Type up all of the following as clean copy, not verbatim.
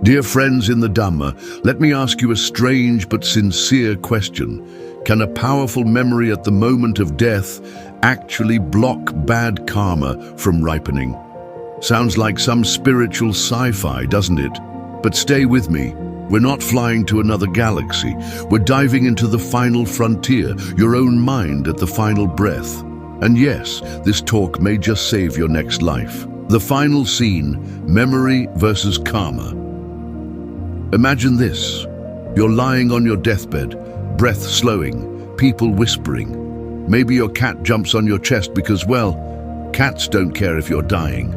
Dear friends in the Dhamma, let me ask you a strange but sincere question. Can a powerful memory at the moment of death actually block bad karma from ripening? Sounds like some spiritual sci-fi, doesn't it? But stay with me. We're not flying to another galaxy. We're diving into the final frontier, your own mind at the final breath. And yes, this talk may just save your next life. The final scene, memory versus karma. Imagine this. You're lying on your deathbed, breath slowing, people whispering. Maybe your cat jumps on your chest because, well, cats don't care if you're dying.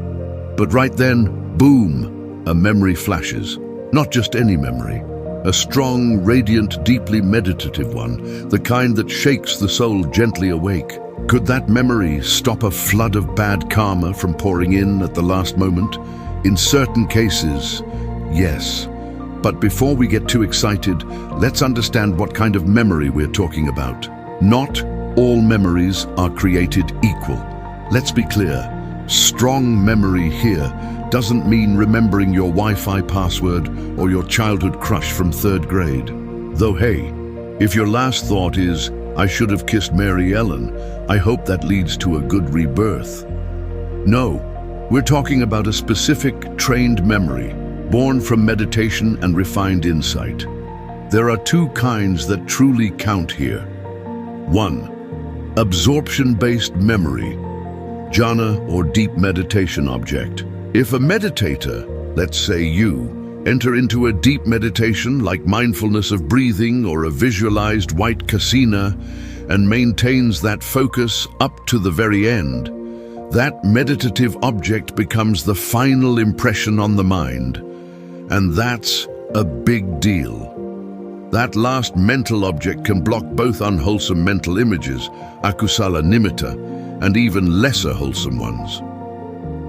But right then, boom, a memory flashes. Not just any memory, a strong, radiant, deeply meditative one, the kind that shakes the soul gently awake. Could that memory stop a flood of bad karma from pouring in at the last moment? In certain cases, yes. But before we get too excited, let's understand what kind of memory we're talking about. Not all memories are created equal. Let's be clear. Strong memory here doesn't mean remembering your Wi-Fi password or your childhood crush from 3rd grade. Though hey, if your last thought is, I should have kissed Mary Ellen, I hope that leads to a good rebirth. No, we're talking about a specific, trained memory, born from meditation and refined insight. There are two kinds that truly count here. 1. Absorption-based memory, jhāna or deep meditation object. If a meditator, let's say you, enter into a deep meditation like mindfulness of breathing or a visualized white kasina and maintains that focus up to the very end, that meditative object becomes the final impression on the mind. And that's a big deal. That last mental object can block both unwholesome mental images, akusala nimitta, and even lesser wholesome ones.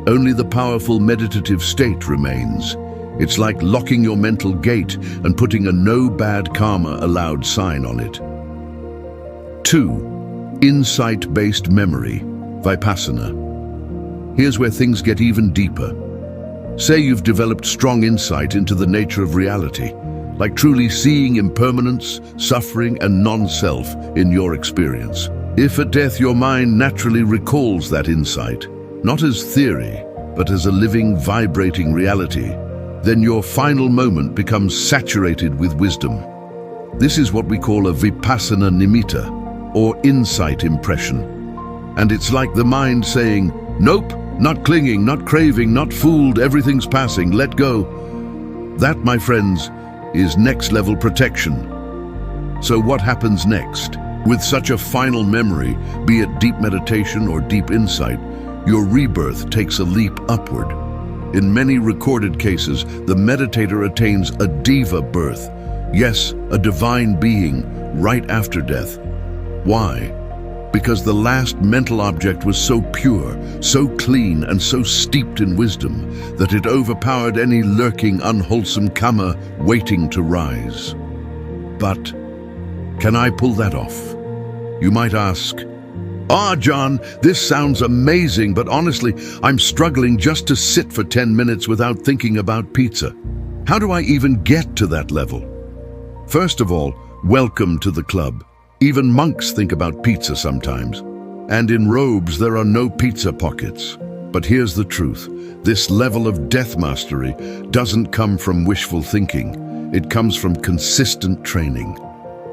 Only the powerful meditative state remains. It's like locking your mental gate and putting a no bad karma allowed sign on it. 2. Insight-based memory, vipassanā. Here's where things get even deeper. Say you've developed strong insight into the nature of reality, like truly seeing impermanence, suffering, and non-self in your experience. If at death your mind naturally recalls that insight, not as theory, but as a living, vibrating reality, then your final moment becomes saturated with wisdom. This is what we call a vipassanā nimitta, or insight impression. And it's like the mind saying, nope, not clinging, not craving, not fooled, everything's passing, let go. That, my friends, is next-level protection. So what happens next? With such a final memory, be it deep meditation or deep insight, your rebirth takes a leap upward. In many recorded cases, the meditator attains a diva birth, yes, a divine being, right after death. Why? Because the last mental object was so pure, so clean, and so steeped in wisdom that it overpowered any lurking, unwholesome karma waiting to rise. But can I pull that off? You might ask, John, this sounds amazing, but honestly, I'm struggling just to sit for 10 minutes without thinking about pizza. How do I even get to that level? First of all, welcome to the club. Even monks think about pizza sometimes. And in robes, there are no pizza pockets. But here's the truth. This level of death mastery doesn't come from wishful thinking. It comes from consistent training.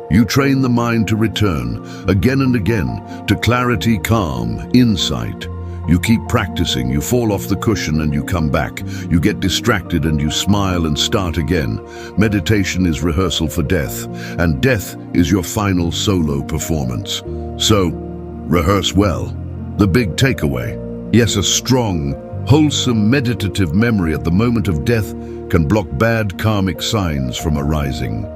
You train the mind to return, again and again, to clarity, calm, insight. You keep practicing, you fall off the cushion and you come back. You get distracted and you smile and start again. Meditation is rehearsal for death, and death is your final solo performance. So, rehearse well. The big takeaway. Yes, a strong, wholesome meditative memory at the moment of death can block bad karmic signs from arising.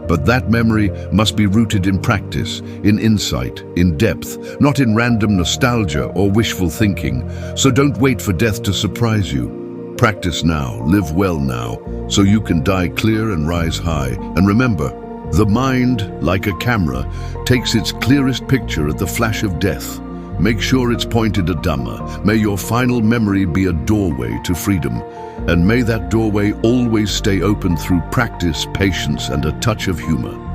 But that memory must be rooted in practice, in insight, in depth, not in random nostalgia or wishful thinking. So don't wait for death to surprise you. Practice now, live well now, so you can die clear and rise high. And remember, the mind, like a camera, takes its clearest picture at the flash of death. Make sure it's pointed at Dhamma. May your final memory be a doorway to freedom. And may that doorway always stay open through practice, patience, and a touch of humor.